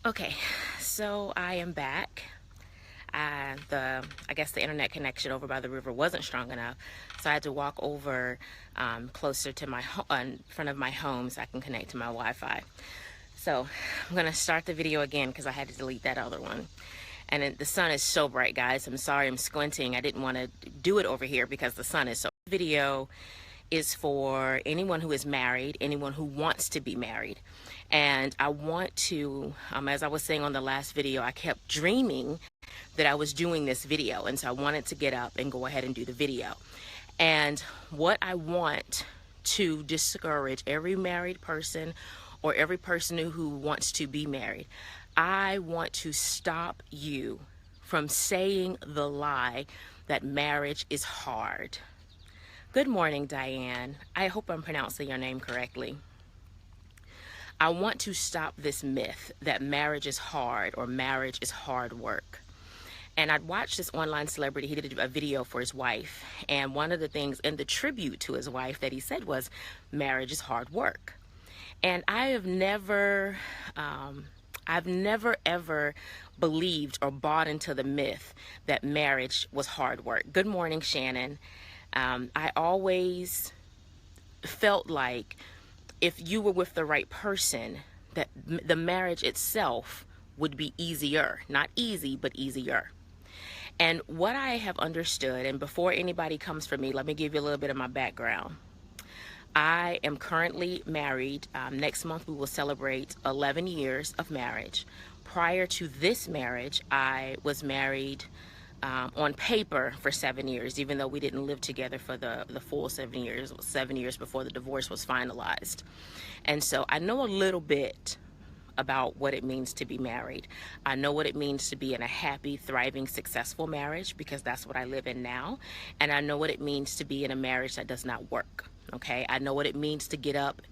Okay, so I am back. I guess the internet connection over by the river wasn't strong enough, so I had to walk over closer to in front of my home so I can connect to my Wi-Fi. So I'm gonna start the video again because I had to delete that other one. And the sun is so bright, guys. I'm sorry I'm squinting. I didn't want to do it over here because the sun is so. Video is for anyone who is married, anyone who wants to be married. And I want to, as I was saying on the last video, I kept dreaming that I was doing this video. And so I wanted to get up and go ahead and do the video. And what I want to discourage every married person or every person who wants to be married, I want to stop you from saying the lie that marriage is hard. Good morning, Diane. I hope I'm pronouncing your name correctly. I want to stop this myth that marriage is hard or marriage is hard work. And I'd watched this online celebrity. He did a video for his wife. And one of the things in the tribute to his wife that he said was, marriage is hard work. And I've never ever believed or bought into the myth that marriage was hard work. Good morning, Shannon. I always felt like if you were with the right person, that the marriage itself would be easier. Not easy, but easier. And what I have understood, and before anybody comes for me, let me give you a little bit of my background. I am currently married. Next month we will celebrate 11 years of marriage. Prior to this marriage, I was married on paper for 7 years, even though we didn't live together for the full 7 years. It was 7 years before the divorce was finalized. And so I know a little bit about what it means to be married. I know what it means to be in a happy, thriving, successful marriage, because that's what I live in now. And I know what it means to be in a marriage that does not work. Okay, I know what it means to get up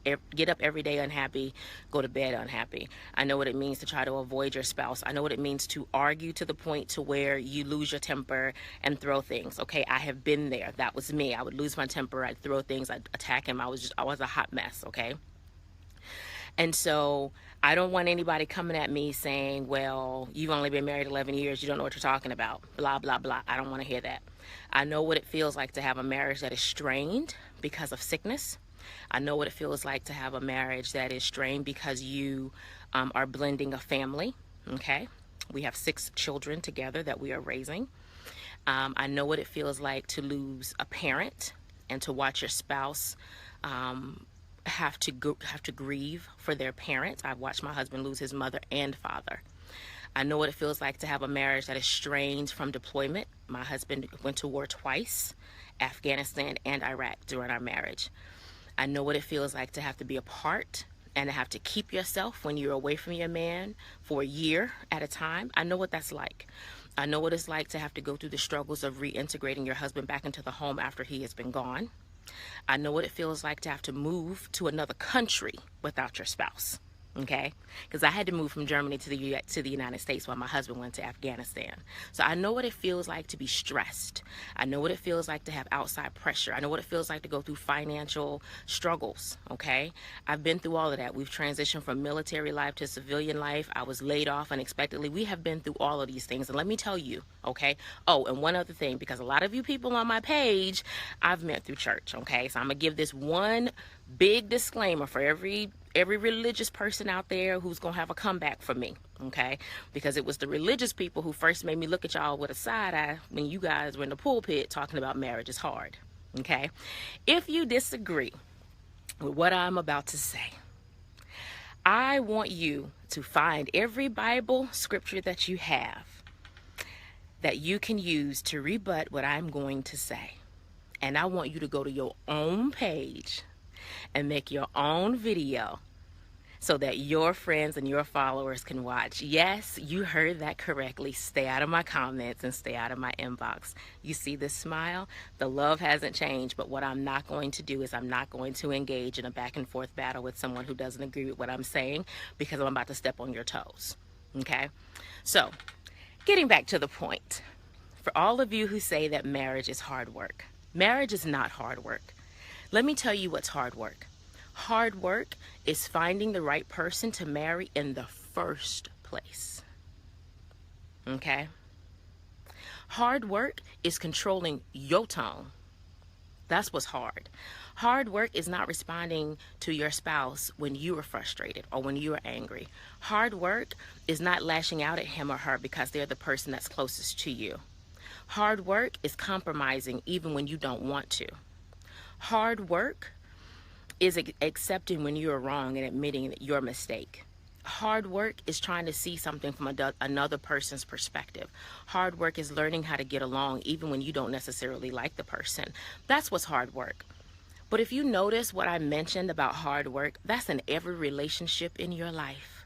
every day unhappy, go to bed unhappy. I know what it means to try to avoid your spouse. I know what it means to argue to the point to where you lose your temper and throw things. Okay, I have been there. That was me. I would lose my temper. I'd throw things. I'd attack him. I was a hot mess. Okay. And so I don't want anybody coming at me saying, well, you've only been married 11 years. You don't know what you're talking about. Blah, blah, blah. I don't want to hear that. I know what it feels like to have a marriage that is strained because of sickness. I know what it feels like to have a marriage that is strained because you are blending a family. Okay. We have 6 children together that we are raising. I know what it feels like to lose a parent and to watch your spouse have to grieve for their parents. I've watched my husband lose his mother and father. I know what it feels like to have a marriage that is strained from deployment. My husband went to war twice, Afghanistan and Iraq, during our marriage. I know what it feels like to have to be apart and to have to keep yourself when you're away from your man for a year at a time. I know what that's like. I know what it's like to have to go through the struggles of reintegrating your husband back into the home after he has been gone. I know what it feels like to have to move to another country without your spouse. Okay, because I had to move from Germany to the United States while my husband went to Afghanistan. So I know what it feels like to be stressed. I know what it feels like to have outside pressure. I know what it feels like to go through financial struggles. Okay, I've been through all of that. We've transitioned from military life to civilian life. I was laid off unexpectedly. We have been through all of these things, and let me tell you, okay. Oh, and one other thing, because a lot of you people on my page, I've met through church. Okay, so I'm gonna give this one big disclaimer for every religious person out there who's gonna have a comeback for me, okay? Because it was the religious people who first made me look at y'all with a side eye when you guys were in the pulpit talking about marriage is hard, okay? If you disagree with what I'm about to say, I want you to find every Bible scripture that you have that you can use to rebut what I'm going to say. And I want you to go to your own page and make your own video so that your friends and your followers can watch. Yes, you heard that correctly. Stay out of my comments and stay out of my inbox. You see this smile? The love hasn't changed, but what I'm not going to do is I'm not going to engage in a back and forth battle with someone who doesn't agree with what I'm saying, because I'm about to step on your toes. Okay? So, getting back to the point. For all of you who say that marriage is hard work, marriage is not hard work. Let me tell you what's hard work. Hard work is finding the right person to marry in the first place. Okay? Hard work is controlling your tone. That's what's hard. Hard work is not responding to your spouse when you are frustrated or when you are angry. Hard work is not lashing out at him or her because they're the person that's closest to you. Hard work is compromising even when you don't want to. Hard work is accepting when you are wrong and admitting your mistake. Hard work is trying to see something from another person's perspective. Hard work is learning how to get along even when you don't necessarily like the person. That's what's hard work. But if you notice what I mentioned about hard work, that's in every relationship in your life.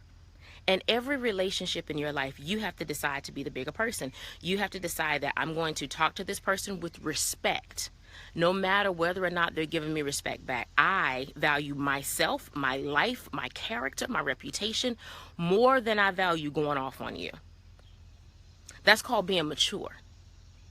In every relationship in your life, you have to decide to be the bigger person. You have to decide that I'm going to talk to this person with respect, no matter whether or not they're giving me respect back. I value myself, my life, my character, my reputation more than I value going off on you. That's called being mature.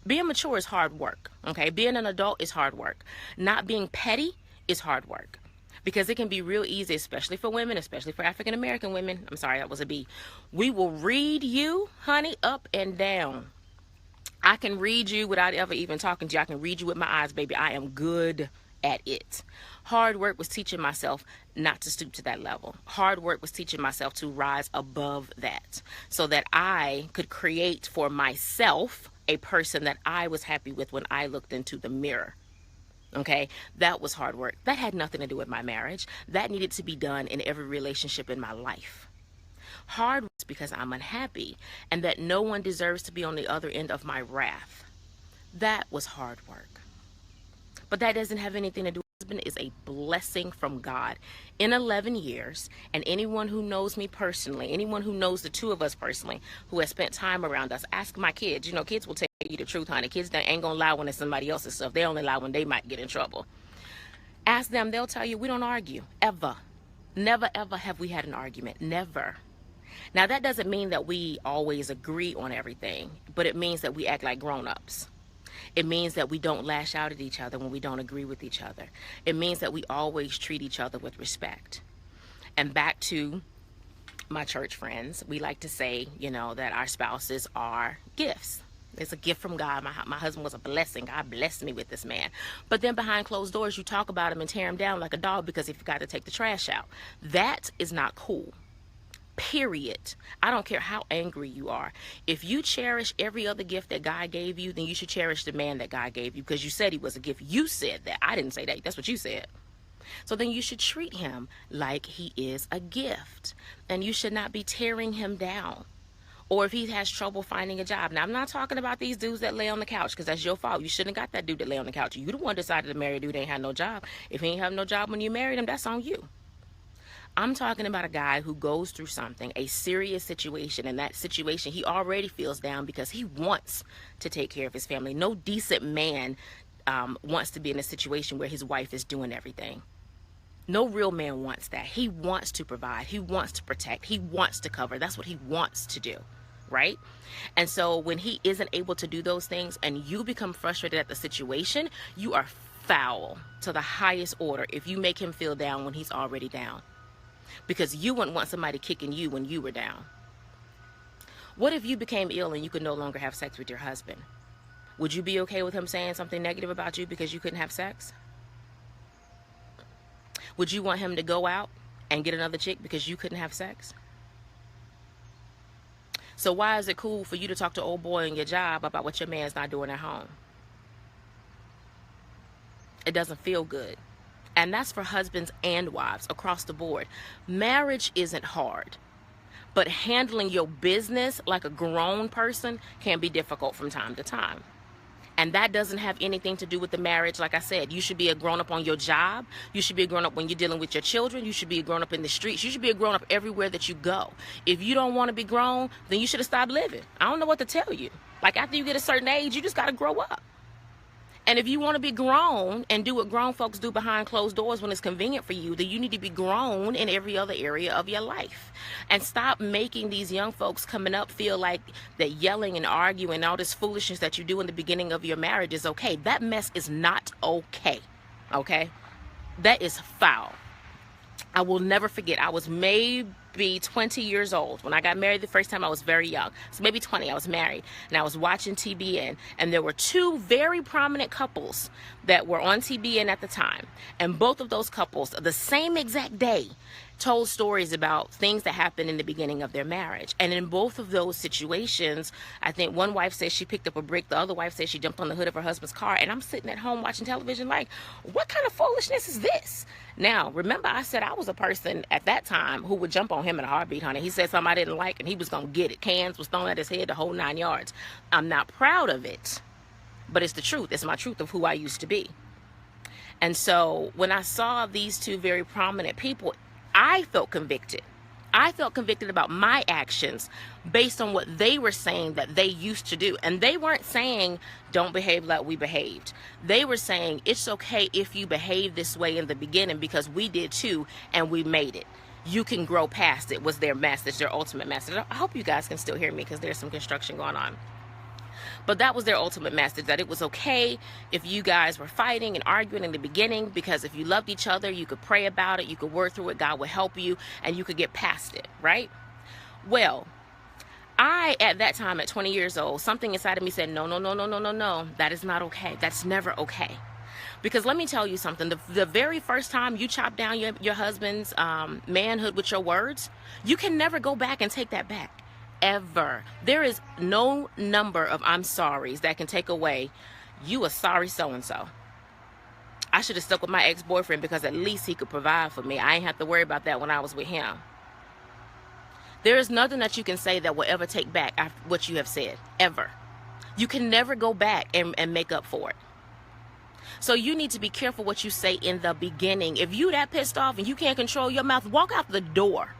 Being mature is hard work, okay? Being an adult is hard work. Not being petty is hard work. Because it can be real easy, especially for women, especially for African American women. I'm sorry, that was a B. We will read you, honey, up and down. I can read you without ever even talking to you. I can read you with my eyes, baby. I am good at it. Hard work was teaching myself not to stoop to that level. Hard work was teaching myself to rise above that so that I could create for myself a person that I was happy with when I looked into the mirror. Okay, that was hard work. That had nothing to do with my marriage. That needed to be done in every relationship in my life. Hard was because I'm unhappy and that no one deserves to be on the other end of my wrath. That was hard work. But that doesn't have anything to do with husband is a blessing from God. In 11 years, and anyone who knows me personally, anyone who knows the two of us personally, who has spent time around us, ask my kids. You know, kids will tell you the truth, honey. Kids ain't gonna lie when it's somebody else's stuff. They only lie when they might get in trouble. Ask them, they'll tell you we don't argue, ever. Never, ever have we had an argument. Never. Now, that doesn't mean that we always agree on everything, but it means that we act like grown-ups. It means that we don't lash out at each other when we don't agree with each other. It means that we always treat each other with respect. And back to my church friends, we like to say, you know, that our spouses are gifts. It's a gift from God. My husband was a blessing. God blessed me with this man. But then behind closed doors, you talk about him and tear him down like a dog because he forgot to take the trash out. That is not cool. Period. I don't care how angry you are. If you cherish every other gift that God gave you, then you should cherish the man that God gave you because you said he was a gift. You said that. I didn't say that. That's what you said. So then you should treat him like he is a gift. And you should not be tearing him down. Or if he has trouble finding a job. Now, I'm not talking about these dudes that lay on the couch because that's your fault. You shouldn't have got that dude that lay on the couch. You the one decided to marry a dude that ain't had no job. If he ain't have no job when you married him, that's on you. I'm talking about a guy who goes through something, a serious situation. In that situation, he already feels down because he wants to take care of his family. No decent man wants to be in a situation where his wife is doing everything. No real man wants that. He wants to provide. He wants to protect. He wants to cover. That's what he wants to do, right? And so when he isn't able to do those things and you become frustrated at the situation, you are foul to the highest order if you make him feel down when he's already down. Because you wouldn't want somebody kicking you when you were down. What if you became ill and you could no longer have sex with your husband? Would you be okay with him saying something negative about you because you couldn't have sex? Would you want him to go out and get another chick because you couldn't have sex? So why is it cool for you to talk to old boy in your job about what your man's not doing at home? It doesn't feel good. And that's for husbands and wives across the board. Marriage isn't hard, but handling your business like a grown person can be difficult from time to time. And that doesn't have anything to do with the marriage. Like I said, you should be a grown-up on your job. You should be a grown-up when you're dealing with your children. You should be a grown-up in the streets. You should be a grown-up everywhere that you go. If you don't want to be grown, then you should have stopped living. I don't know what to tell you. Like after you get a certain age, you just got to grow up. And if you want to be grown and do what grown folks do behind closed doors when it's convenient for you, then you need to be grown in every other area of your life. And stop making these young folks coming up feel like that yelling and arguing, all this foolishness that you do in the beginning of your marriage is okay. That mess is not okay. Okay? That is foul. I will never forget. I was maybe 20 years old. When I got married the first time, I was very young. So maybe 20, I was married. And I was watching TBN. And there were two very prominent couples that were on TBN at the time. And both of those couples, the same exact day, told stories about things that happened in the beginning of their marriage. And in both of those situations, I think one wife says she picked up a brick. The other wife says she jumped on the hood of her husband's car. And I'm sitting at home watching television like, what kind of foolishness is this? Now, remember I said I was a person at that time who would jump on him in a heartbeat, honey. He said something I didn't like and he was going to get it. Cans was thrown at his head, the whole 9 yards. I'm not proud of it, but it's the truth. It's my truth of who I used to be. And so when I saw these two very prominent people, I felt convicted. I felt convicted about my actions based on what they were saying that they used to do. And they weren't saying, don't behave like we behaved. They were saying, it's okay if you behave this way in the beginning because we did too and we made it. You can grow past it, was their message, their ultimate message. I hope you guys can still hear me because there's some construction going on. But that was their ultimate message, that it was okay if you guys were fighting and arguing in the beginning, because if you loved each other, you could pray about it, you could work through it, God would help you, and you could get past it, right? Well, I, at that time, at 20 years old, something inside of me said, no, no, no, no, no, no, no, that is not okay. That's never okay. Because let me tell you something, the very first time you chop down your husband's manhood with your words, you can never go back and take that back. Ever. There is no number of I'm sorry's that can take away you a sorry so-and-so. I should have stuck with my ex-boyfriend because at least he could provide for me. I ain't have to worry about that when I was with him. There is nothing that you can say that will ever take back after what you have said, ever. You can never go back and make up for it. So you need to be careful what you say in the beginning. If you that pissed off and you can't control your mouth, walk out the door.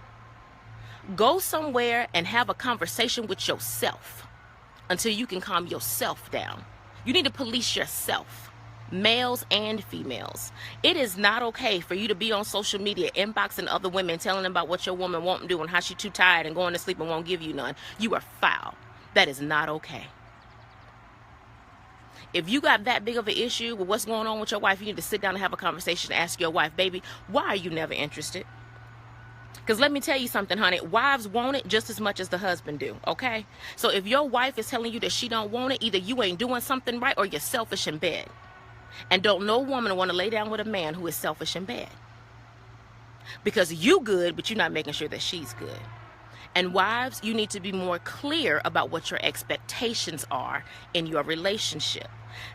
Go somewhere and have a conversation with yourself until you can calm yourself down. You need to police yourself, males and females. It is not okay for you to be on social media inboxing other women, telling them about what your woman won't do and how she's too tired and going to sleep and won't give you none. You are foul. That is not okay. If you got that big of an issue with what's going on with your wife, you need to sit down and have a conversation and ask your wife, baby, why are you never interested? Because let me tell you something, honey, wives want it just as much as the husband do, okay? So if your wife is telling you that she don't want it, either you ain't doing something right or you're selfish in bed. And don't no woman want to lay down with a man who is selfish in bed. Because you good, but you're not making sure that she's good. And wives, you need to be more clear about what your expectations are in your relationship.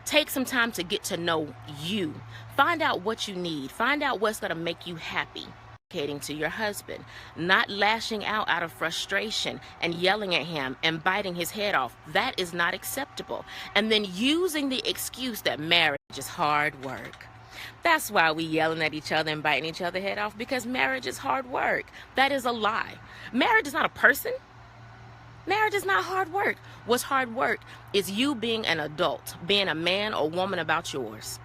Take some time to get to know you. Find out what you need. Find out what's going to make you happy. To your husband, not lashing out of frustration and yelling at him and biting his head off. That is not acceptable. And then using the excuse that marriage is hard work. That's why we yelling at each other and biting each other head off, because marriage is hard work. That is a lie. Marriage is not a person. Marriage is not hard work. What's hard work is you being an adult, being a man or woman about yours,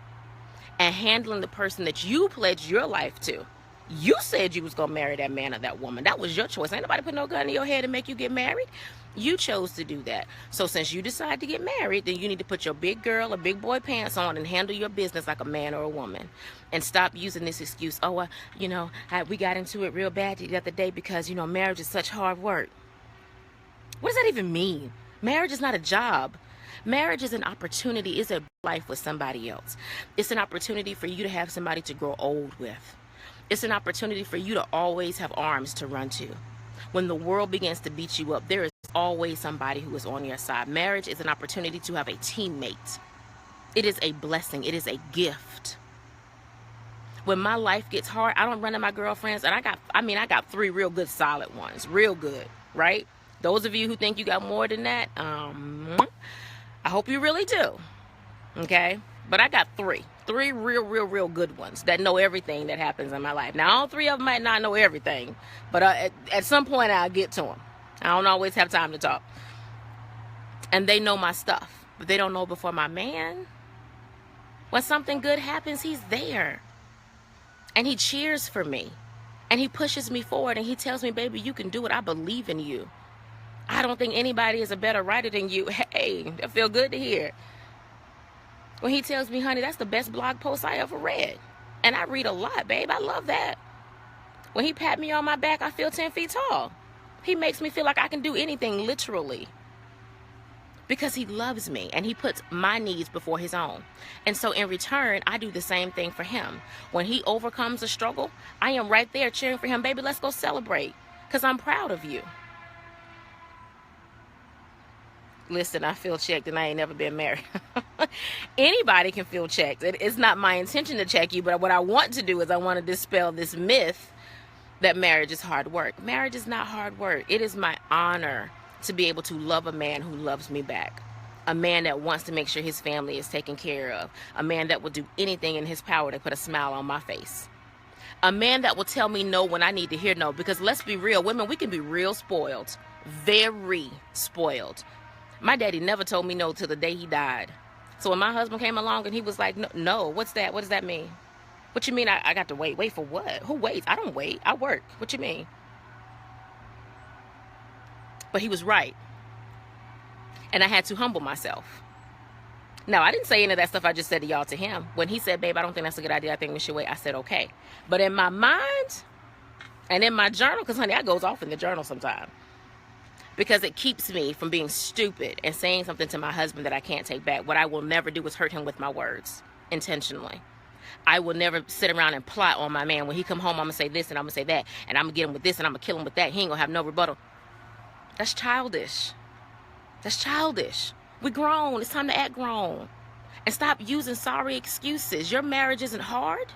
and handling the person that you pledged your life to. You said you was going to marry that man or that woman. That was your choice. Ain't nobody put no gun in your head to make you get married. You chose to do that. So since you decided to get married, then you need to put your big girl or big boy pants on and handle your business like a man or a woman. And stop using this excuse, we got into it real bad the other day because, marriage is such hard work. What does that even mean? Marriage is not a job. Marriage is an opportunity. It's a life with somebody else. It's an opportunity for you to have somebody to grow old with. It's an opportunity for you to always have arms to run to. When the world begins to beat you up, there is always somebody who is on your side. Marriage is an opportunity to have a teammate. It is a blessing. It is a gift. When my life gets hard, I don't run to my girlfriends, and I got 3 real good solid ones. Real good, right? Those of you who think you got more than that, I hope you really do. Okay? But I got 3 real good ones that know everything that happens in my life. Now, all 3 of them might not know everything, but at some point I'll get to them. I don't always have time to talk. And they know my stuff, but they don't know before my man. When something good happens, he's there. And he cheers for me. And he pushes me forward, and he tells me, baby, you can do it. I believe in you. I don't think anybody is a better writer than you. Hey, that feel good to hear. When he tells me, honey, that's the best blog post I ever read. And I read a lot, babe. I love that. When he pat me on my back, I feel 10 feet tall. He makes me feel like I can do anything, literally. Because he loves me and he puts my needs before his own. And so in return, I do the same thing for him. When he overcomes a struggle, I am right there cheering for him. Baby, let's go celebrate, because I'm proud of you. Listen, I feel checked and I ain't never been married. Anybody can feel checked. It's not my intention to check you, but what I want to do is I want to dispel this myth that marriage is hard work. Marriage is not hard work. It is my honor to be able to love a man who loves me back. A man that wants to make sure his family is taken care of. A man that will do anything in his power to put a smile on my face. A man that will tell me no when I need to hear no. Because let's be real, women, we can be real spoiled. Very spoiled. My daddy never told me no till the day he died. So when my husband came along and he was like, no, what's that? What does that mean? What you mean I got to wait? Wait for what? Who waits? I don't wait. I work. What you mean? But he was right. And I had to humble myself. Now, I didn't say any of that stuff I just said to y'all to him. When he said, babe, I don't think that's a good idea. I think we should wait. I said, okay. But in my mind and in my journal, because, honey, I goes off in the journal sometime. Because it keeps me from being stupid and saying something to my husband that I can't take back. What I will never do is hurt him with my words intentionally. I will never sit around and plot on my man. When he come home, I'm going to say this and I'm going to say that. And I'm going to get him with this and I'm going to kill him with that. He ain't going to have no rebuttal. That's childish. That's childish. We're grown. It's time to act grown. And stop using sorry excuses. Your marriage isn't hard.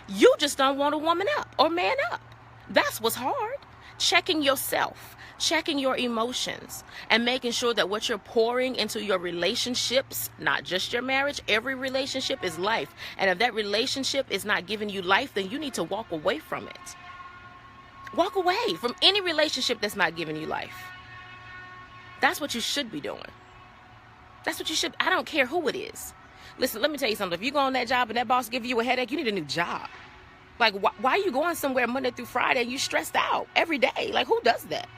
You just don't want to woman up or man up. That's what's hard. Checking yourself, checking your emotions, and making sure that what you're pouring into your relationships, not just your marriage, every relationship is life. And if that relationship is not giving you life, then you need to walk away from it. Walk away from any relationship that's not giving you life. That's what you should be doing. That's what you should. I don't care who it is. Listen, let me tell you something. If you go on that job and that boss gives you a headache, you need a new job. Like, why are you going somewhere Monday through Friday and you stressed out every day? Like, who does that?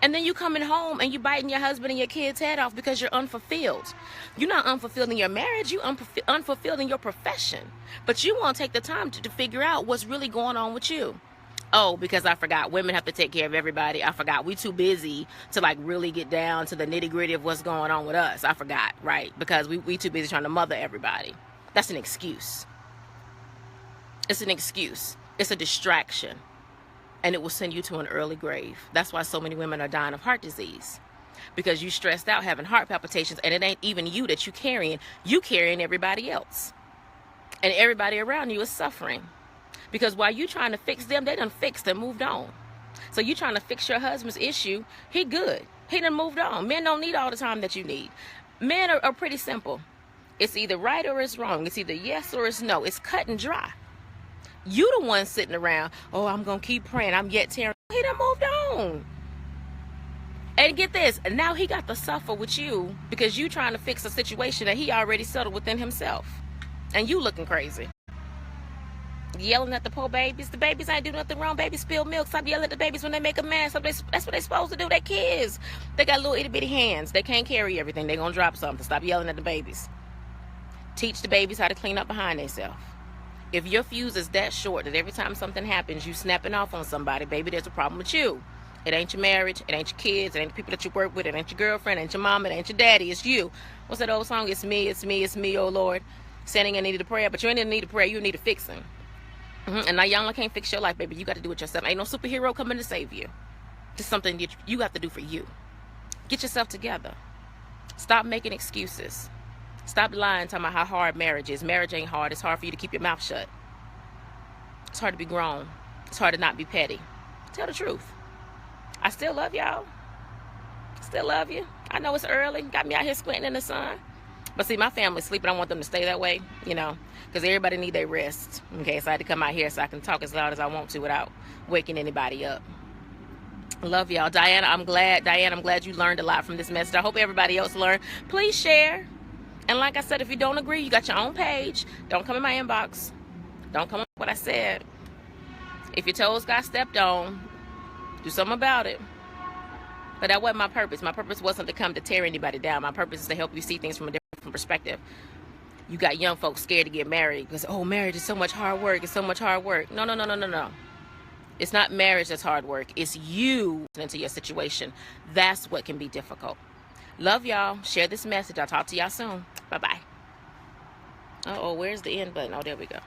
And then you coming home and you biting your husband and your kid's head off because you're unfulfilled. You're not unfulfilled in your marriage. You unfulfilled in your profession. But you won't take the time to figure out what's really going on with you. Oh, because I forgot. Women have to take care of everybody. I forgot. We too busy to like really get down to the nitty gritty of what's going on with us. I forgot, right? Because we too busy trying to mother everybody. That's an excuse. It's an excuse. It's a distraction. And it will send you to an early grave. That's why so many women are dying of heart disease. Because you stressed out having heart palpitations, and it ain't even you that you carrying. You carrying everybody else. And everybody around you is suffering. Because while you trying to fix them, they done fixed and moved on. So you trying to fix your husband's issue, he good. He done moved on. Men don't need all the time that you need. Men are pretty simple. It's either right or it's wrong. It's either yes or it's no. It's cut and dry. You the one sitting around, oh, I'm going to keep praying. I'm yet tearing. He done moved on. And get this, now he got to suffer with you because you trying to fix a situation that he already settled within himself. And you looking crazy. Yelling at the poor babies. The babies ain't do nothing wrong. Babies spill milk. Stop yelling at the babies when they make a mess. That's what they supposed to do. They kids. They got little itty bitty hands. They can't carry everything. They gonna drop something. Stop yelling at the babies. Teach the babies how to clean up behind themselves. If your fuse is that short that every time something happens, you snapping off on somebody, baby, there's a problem with you. It ain't your marriage. It ain't your kids. It ain't the people that you work with. It ain't your girlfriend. It ain't your mom. It ain't your daddy. It's you. What's that old song? It's me, oh Lord. Saying I needed a prayer, but you ain't need a prayer. You need a fixing. And now y'all can't fix your life, baby. You got to do it yourself. Ain't no superhero coming to save you. Just something you have to do for you. Get yourself together. Stop making excuses. Stop lying, talking about how hard marriage is. Marriage ain't hard. It's hard for you to keep your mouth shut. It's hard to be grown. It's hard to not be petty. Tell the truth. I still love y'all. Still love you. I know it's early. Got me out here squinting in the sun. But see, my family's sleeping. I want them to stay that way, because everybody need their rest. Okay, so I had to come out here so I can talk as loud as I want to without waking anybody up. Love y'all. Diana, I'm glad you learned a lot from this message. I hope everybody else learned. Please share. And like I said, if you don't agree, you got your own page. Don't come in my inbox. Don't come up with what I said. If your toes got stepped on, do something about it. But that wasn't my purpose. My purpose wasn't to come to tear anybody down. My purpose is to help you see things from a different perspective. You got young folks scared to get married because, oh, marriage is so much hard work. It's so much hard work. No. It's not marriage that's hard work. It's you into your situation. That's what can be difficult. Love y'all. Share this message. I'll talk to y'all soon. Bye-bye. Uh-oh, where's the end button? Oh, there we go.